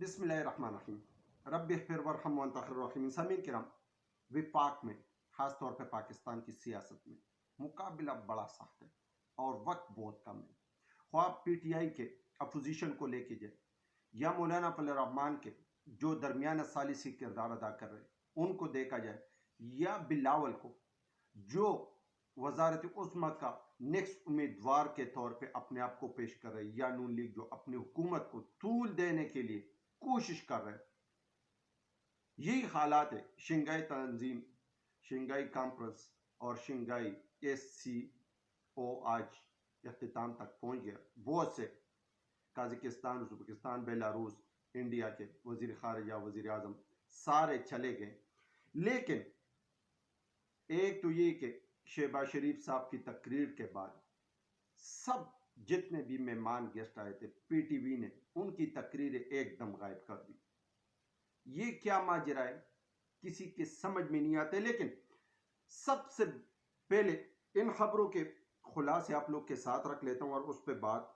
بسم اللہ الرحمن الرحیم رب اغفر ورحم وانت خیر الراحمین۔ سامعین کرام، وفاق میں خاص طور پہ پاکستان کی سیاست میں مقابلہ بڑا سخت ہے اور وقت بہت کم ہے۔ خواہ پی ٹی آئی کے اپوزیشن کو لے کے جائے یا مولانا فضل الرحمان کے جو درمیانہ ثالثی کردار ادا کر رہے ان کو دیکھا جائے، یا بلاول کو جو وزارت عظمیٰ کا نیکسٹ امیدوار کے طور پہ اپنے آپ کو پیش کر رہے، یا نون لیگ جو اپنی حکومت کو طول دینے کے لیے کوشش کر رہے۔ یہی حالات ہے۔ شنگھائی تنظیم، شنگھائی کانفرنس اور شنگھائی SCO آج اختتام تک پہنچ گیا۔ بہت سے قازقستان، ازبکستان، بیلاروس، انڈیا کے وزیر خارجہ، وزیر اعظم سارے چلے گئے، لیکن ایک تو یہ کہ شہباز شریف صاحب کی تقریر کے بعد سب جتنے بھی مہمان گیسٹ آئے تھے، PTV نے ان کی تقریریں ایک دم غائب کر دی۔ یہ کیا ماجرا ہے کسی کے سمجھ میں نہیں آتے۔ لیکن سب سے پہلے ان خبروں کے خلاصے آپ لوگ کے ساتھ رکھ لیتا ہوں اور اس پہ بات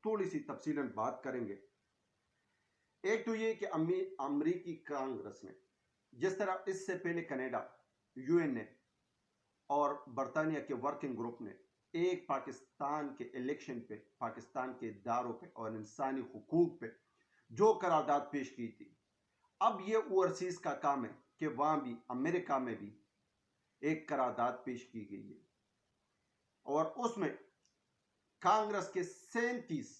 تھوڑی سی تفصیلاً بات کریں گے۔ ایک تو یہ کہ امریکی کانگریس نے جس طرح اس سے پہلے کینیڈا، UN نے اور برطانیہ کے ورکنگ گروپ نے ایک پاکستان کے الیکشن پہ، پاکستان کے اداروں پہ اور انسانی حقوق پہ جو قرارداد پیش کی تھی، اب یہ اوورسیز کا کام ہے کہ وہاں بھی امریکہ میں بھی ایک قرارداد پیش کی گئی ہے اور اس میں کانگریس کے 37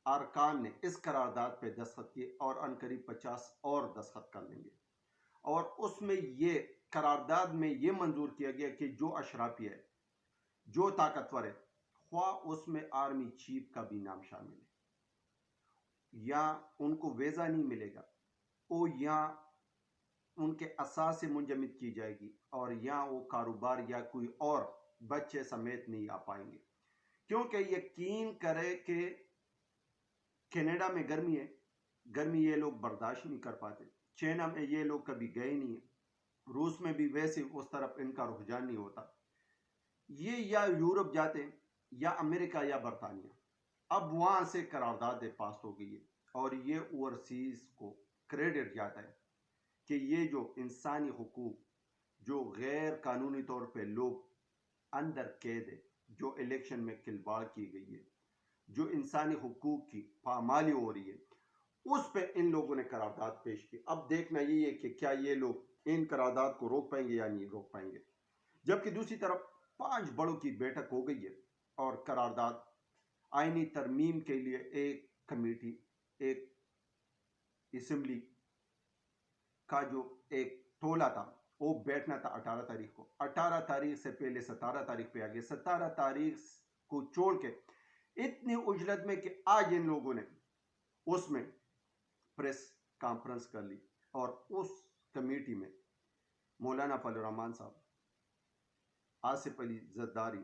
ارکان نے اس قرارداد پہ دستخط کیے اور عنقریب 50 اور دستخط کر لیں گے۔ اور اس میں یہ قرارداد میں یہ منظور کیا گیا کہ جو اشرافیہ ہے، جو طاقتور ہے، خواہ اس میں آرمی چیف کا بھی نام شامل ہے، یا ان کو ویزا نہیں ملے گا، وہ یا ان کے اثاثے منجمد کی جائے گی، اور یا وہ کاروبار یا کوئی اور بچے سمیت نہیں آ پائیں گے، کیونکہ یقین کرے کہ کینیڈا میں گرمی ہے، گرمی یہ لوگ برداشت نہیں کر پاتے، چائنا میں یہ لوگ کبھی گئے نہیں ہیں، روس میں بھی ویسے اس طرف ان کا رجحان نہیں ہوتا، یہ یا یورپ جاتے ہیں یا امریکہ یا برطانیہ۔ اب وہاں سے قرارداد پاس ہو گئی ہے اور یہ اوورسیز کو کریڈٹ جاتا ہے کہ یہ جو انسانی حقوق، جو غیر قانونی طور پہ لوگ اندر قید ہے، جو الیکشن میں کھلواڑ کی گئی ہے، جو انسانی حقوق کی پامالی ہو رہی ہے، اس پہ ان لوگوں نے قرارداد پیش کی۔ اب دیکھنا یہ ہے کہ کیا یہ لوگ ان قرارداد کو روک پائیں گے یا نہیں روک پائیں گے۔ جبکہ دوسری طرف 5 بڑوں کی بیٹھک ہو گئی ہے اور قرارداد آئینی ترمیم کے لیے ایک کمیٹی، ایک اسمبلی کا جو ایک ٹولہ تھا وہ بیٹھنا تھا 18 تاریخ کو۔ 18 تاریخ سے پہلے 17 تاریخ پہ آگے، 17 تاریخ کو چھوڑ کے اتنی اجلت میں کہ آج ان لوگوں نے اس میں پریس کانفرنس کر لی اور اس کمیٹی میں مولانا فضل الرحمان صاحب، آصف علی زرداری،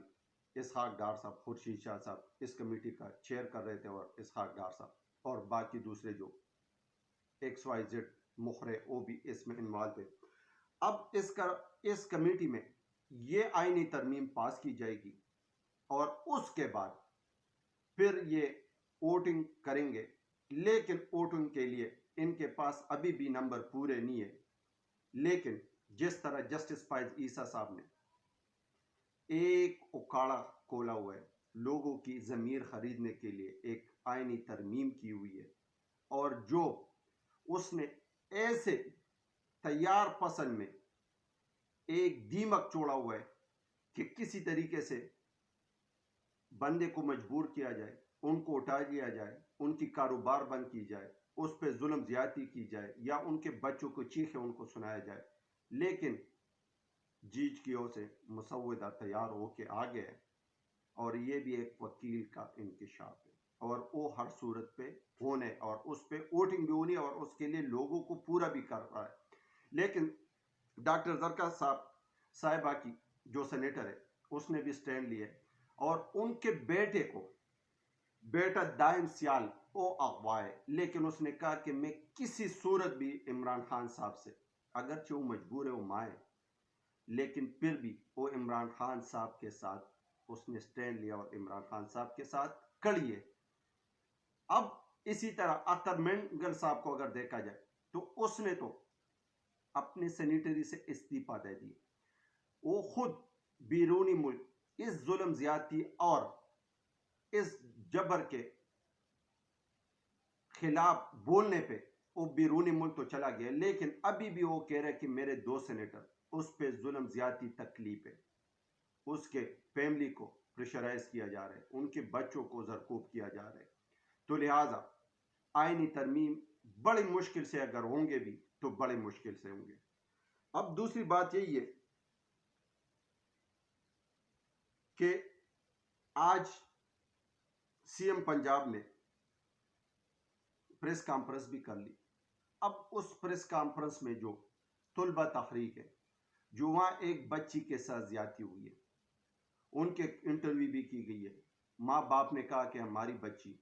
اسحاق ڈار صاحب، خورشید شاہ صاحب اس کمیٹی کا چیئر کر رہے تھے، اور اسحاق ڈار صاحب اور باقی دوسرے جو XYZ مخرے وہ بھی اس میں انوالو تھے۔ اب اس کمیٹی میں یہ آئینی ترمیم پاس کی جائے گی اور اس کے بعد پھر یہ ووٹنگ کریں گے، لیکن ووٹنگ کے لیے ان کے پاس ابھی بھی نمبر پورے نہیں ہے۔ لیکن جس طرح جسٹس فائز عیسیٰ صاحب نے ایک اکھاڑا کھولا ہوا ہے، لوگوں کی ضمیر خریدنے کے لیے ایک آئینی ترمیم کی ہوئی ہے، اور جو اس نے ایسے تیار پسند میں ایک دیمک چھوڑا ہوا ہے کہ کسی طریقے سے بندے کو مجبور کیا جائے، ان کو اٹھا لیا جائے، ان کی کاروبار بند کی جائے، اس پہ ظلم زیادتی کی جائے، یا ان کے بچوں کو چیخیں ان کو سنایا جائے، لیکن جیج کی اور سے مسودہ تیار ہو کے آ گیا ہے اور یہ بھی ایک وکیل کا انکشاف ہے، اور وہ ہر صورت پہ ہونے اور اس پہ ووٹنگ بھی ہونی اور اس کے لیے لوگوں کو پورا بھی کر رہا ہے۔ لیکن ڈاکٹر زرکا صاحبہ کی جو سینیٹر ہے اس نے بھی سٹینڈ لیا ہے، اور ان کے بیٹے کو، بیٹا دائم سیال وہ اغوا ہے، لیکن اس نے کہا کہ میں کسی صورت بھی عمران خان صاحب سے، اگرچہ وہ مجبور ہے، وہ ماں ہے، لیکن پھر بھی وہ عمران خان صاحب کے ساتھ اس نے سٹینڈ لیا اور عمران خان صاحب کے ساتھ کڑی ہے۔ اب اسی طرح اختر مینگل صاحب کو اگر دیکھا جائے تو اس نے تو اپنے سینیٹری سے استعفیٰ دے دی. وہ خود بیرونی ملک اس ظلم زیادتی اور اس جبر کے خلاف بولنے پہ وہ بیرونی ملک تو چلا گیا، لیکن ابھی بھی وہ کہہ رہے کہ میرے 2 سینیٹر اس پہ ظلم زیادتی تکلیف ہے، اس کے فیملی کو پریشرائز کیا جا رہا ہے، ان کے بچوں کو زرکوب کیا جا رہا ہے. تو لہٰذا آئینی ترمیم بڑی مشکل سے اگر ہوں گے بھی تو بڑی مشکل سے ہوں گے. اب دوسری بات یہی ہے کہ آج سی ایم پنجاب نے پریس کانفرنس بھی کر لی. اب اس پریس کانفرنس میں جو طلبہ تحریک ہے، جو وہاں ایک بچی کے ساتھ زیادتی ہوئی ہے، ان کے انٹرویو بھی کی گئی ہے. ماں باپ نے کہا کہ ہماری بچی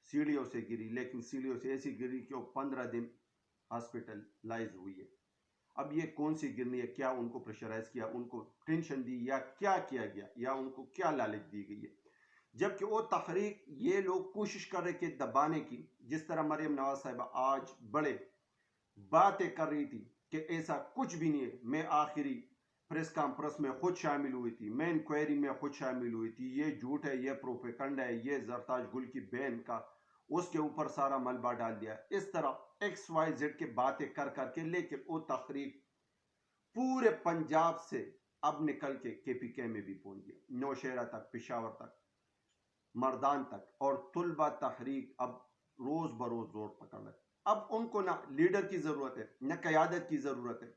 سیڑھیوں سے گری، لیکن سیڑھیوں سے ایسی گری کہ وہ 15 دن ہاسپٹلائز ہوئی ہے. اب یہ کون سی گرنی ہے؟ کیا ان کو پریشرائز کیا، ان کو ٹینشن دی، یا کیا کیا گیا، یا ان کو کیا لالچ دی گئی ہے؟ جبکہ وہ تحریک یہ لوگ کوشش کر رہے کہ دبانے کی، جس طرح مریم نواز صاحبہ آج بڑے باتیں کر رہی تھی کہ ایسا کچھ بھی نہیں ہے. میں آخری پریس کانفرنس میں خود شامل ہوئی تھی، میں انکوائری میں خود شامل ہوئی تھی، یہ جھوٹ ہے، یہ پروپیگنڈا ہے، یہ زرتاج گل کی بہن کا اس کے اوپر سارا ملبہ ڈال دیا. اس طرح ایکس وائی زیڈ کے باتیں کر کر کے، لیکن وہ تحریک پورے پنجاب سے اب نکل کے کے پی کے میں بھی پہنچ گیا، نوشہرہ تک، پشاور تک، مردان تک. اور طلبہ تحریک اب روز بروز زور پکڑ رہے. اب ان کو نہ لیڈر کی ضرورت ہے، نہ قیادت کی ضرورت ہے.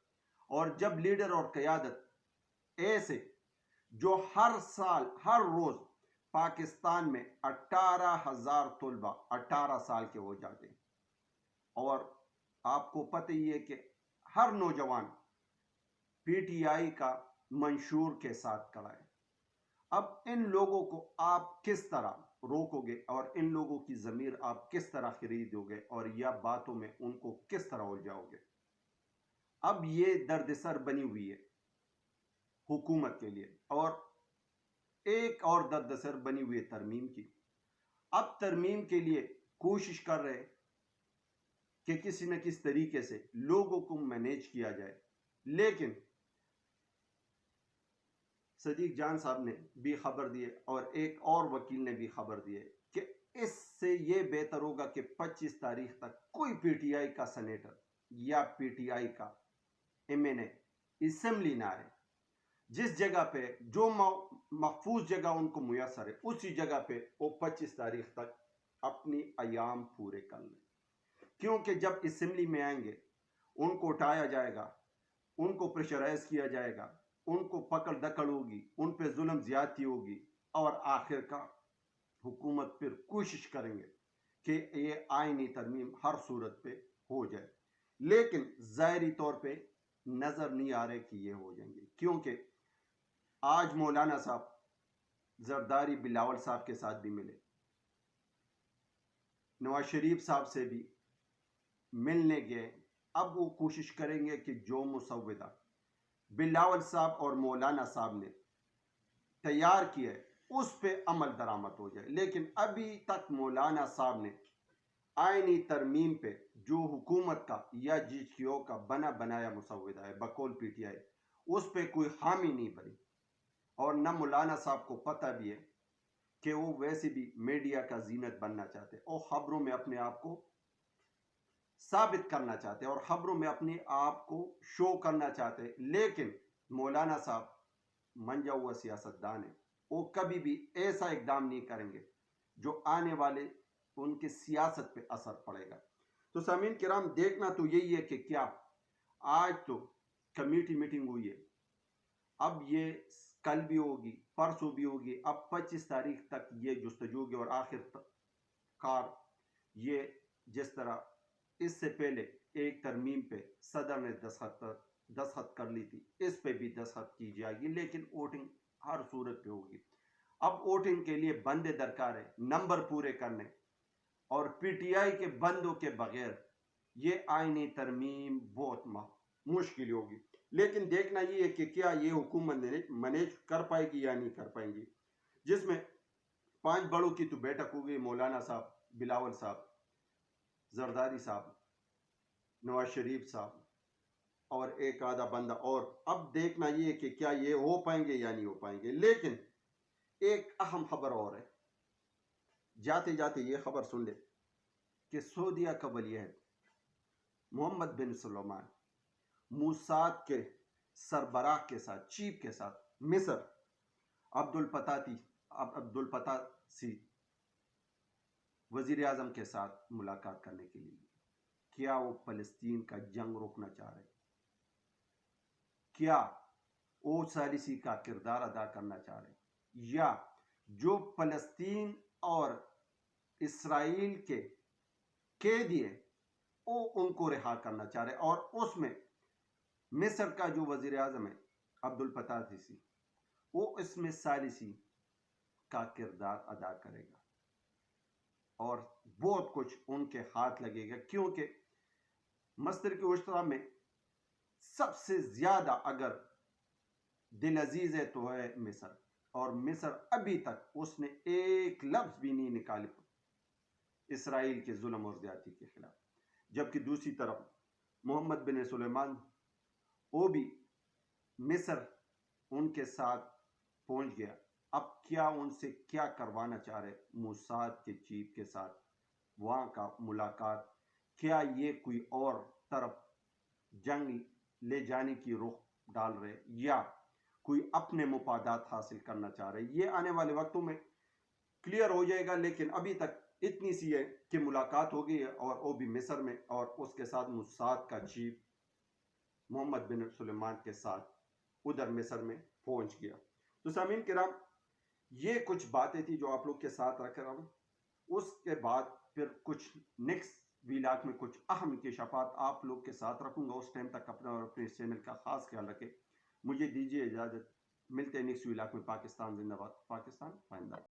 اور جب لیڈر اور قیادت ایسے جو ہر سال ہر روز پاکستان میں 18,000 طلبہ 18 سال کے ہو جاتے ہیں، اور آپ کو پتہ ہی ہے کہ ہر نوجوان پی ٹی آئی کا منشور کے ساتھ کھڑا ہے. اب ان لوگوں کو آپ کس طرح روکو گے، اور ان لوگوں کی ضمیر آپ کس طرح خریدو گے، اور یا باتوں میں ان کو کس طرح الجھاؤ گے؟ اب یہ درد سر بنی ہوئی ہے حکومت کے لیے. اور ایک اور درد سر بنی ہوئی ہے ترمیم کی. اب ترمیم کے لیے کوشش کر رہے کہ کسی نہ کسی طریقے سے لوگوں کو مینیج کیا جائے، لیکن صدیق جان صاحب نے بھی خبر دی ہے، اور ایک اور وکیل نے بھی خبر دی ہے کہ اس سے یہ بہتر ہوگا کہ 25 تاریخ تک کوئی پی ٹی آئی کا سینیٹر یا پی ٹی آئی کا ایم این اے اسمبلی نہ آئے. جس جگہ پہ جو محفوظ جگہ ان کو میسر ہے، اسی جگہ پہ وہ 25 تاریخ تک اپنی ایام پورے کر لیں. کیونکہ جب اسمبلی میں آئیں گے ان کو اٹھایا جائے گا، ان کو پریشرائز کیا جائے گا، ان کو پکڑ دکڑ ہوگی، ان پہ ظلم زیادتی ہوگی، اور آخر کا حکومت پھر کوشش کریں گے کہ یہ آئینی ترمیم ہر صورت پہ ہو جائے. لیکن ظاہری طور پہ نظر نہیں آ رہے کہ یہ ہو جائیں گے، کیونکہ آج مولانا صاحب زرداری بلاول صاحب کے ساتھ بھی ملے، نواز شریف صاحب سے بھی ملنے گئے. اب وہ کوشش کریں گے کہ جو مسودہ بلاول صاحب اور مولانا صاحب نے تیار کیا ہے اس پہ عمل درآمد ہو جائے. لیکن ابھی تک مولانا صاحب نے آئینی ترمیم پہ جو حکومت کا یا جی ٹی او کا بنا بنایا مسودہ ہے بقول پی ٹی آئی، اس پہ کوئی حامی نہیں بنی. اور نہ مولانا صاحب کو پتہ بھی ہے کہ وہ ویسے بھی میڈیا کا زینت بننا چاہتے اور خبروں میں اپنے آپ کو ثابت کرنا چاہتے اور خبروں میں اپنے آپ کو شو کرنا چاہتے. لیکن مولانا صاحب منجا ہوا سیاستدان ہے، وہ کبھی بھی ایسا اقدام نہیں کریں گے جو آنے والے ان کے سیاست پہ اثر پڑے گا. تو سامعین کرام، دیکھنا تو یہی ہے کہ کیا آج تو کمیٹی میٹنگ ہوئی ہے، اب یہ کل بھی ہوگی، پرسوں بھی ہوگی. اب 25 تاریخ تک یہ جستجو ہوگی، اور آخر کار یہ جس طرح اس سے پہلے ایک ترمیم پہ صدر نے دستخط کر لی تھی، اس پہ بھی دستخط کی جائے گی. لیکن ووٹنگ ہر صورت پہ ہوگی. اب ووٹنگ کے لیے بندے درکار ہے، نمبر پورے کرنے، اور پی ٹی آئی کے بندوں کے بغیر یہ آئینی ترمیم بہت مشکل ہوگی. لیکن دیکھنا یہ ہے کہ کیا یہ حکومت مینیج کر پائے گی یا نہیں کر پائیں گی. جس میں 5 بڑوں کی تو بیٹھک ہو گئی، مولانا صاحب، بلاول صاحب، زرداری صاحب، نواز شریف صاحب اور ایک آدھا بندہ اور. اب دیکھنا یہ کہ کیا یہ ہو پائیں گے یا نہیں ہو پائیں گے. لیکن ایک اہم خبر اور ہے، جاتے جاتے یہ خبر سن لے کہ سعودیہ کا ولی عہد محمد بن سلمان موساد کے سربراہ کے ساتھ، چیف کے ساتھ مصر عبدالفتاسی وزیر اعظم کے ساتھ ملاقات کرنے کے لیے. کیا وہ فلسطین کا جنگ روکنا چاہ رہے؟ کیا وہ ثالثی کا کردار ادا کرنا چاہ رہے؟ یا جو فلسطین اور اسرائیل کے قیدی ہیں وہ ان کو رہا کرنا چاہ رہے؟ اور اس میں مصر کا جو وزیر اعظم ہے عبدالفتاسی، وہ اس میں ثالثی کا کردار ادا کرے گا اور بہت کچھ ان کے ہاتھ لگے گا. کیونکہ مشرق اشتراک میں سب سے زیادہ اگر دل عزیز ہے تو ہے مصر، اور مصر ابھی تک اس نے ایک لفظ بھی نہیں نکالے اسرائیل کے ظلم اور زیادتی کے خلاف. جبکہ دوسری طرف محمد بن سلیمان وہ بھی مصر ان کے ساتھ پہنچ گیا. اب کیا ان سے کیا کروانا چاہ رہے موساد کے چیف کے ساتھ وہاں کا ملاقات؟ کیا یہ کوئی اور طرف جنگ لے جانے کی رخ ڈال رہے یا کوئی اپنے مفادات حاصل کرنا چاہ رہے؟ یہ آنے والے وقتوں میں کلیئر ہو جائے گا. لیکن ابھی تک اتنی سی ہے کہ ملاقات ہو گئی ہے اور وہ بھی مصر میں، اور اس کے ساتھ موساد کا چیف محمد بن سلیمان کے ساتھ ادھر مصر میں پہنچ گیا. تو سامعین کرام، یہ کچھ باتیں تھی جو آپ لوگ کے ساتھ رکھ رہا ہوں. اس کے بعد پھر کچھ نیکسٹ ویلاگ میں کچھ اہم انکشافات آپ لوگ کے ساتھ رکھوں گا. اس ٹائم تک اپنا اور اپنے چینل کا خاص خیال رکھیں. مجھے دیجیے اجازت، ملتے ہیں نیکسٹ ویلاگ میں. پاکستان زندہ باد، پاکستان زندہ باد.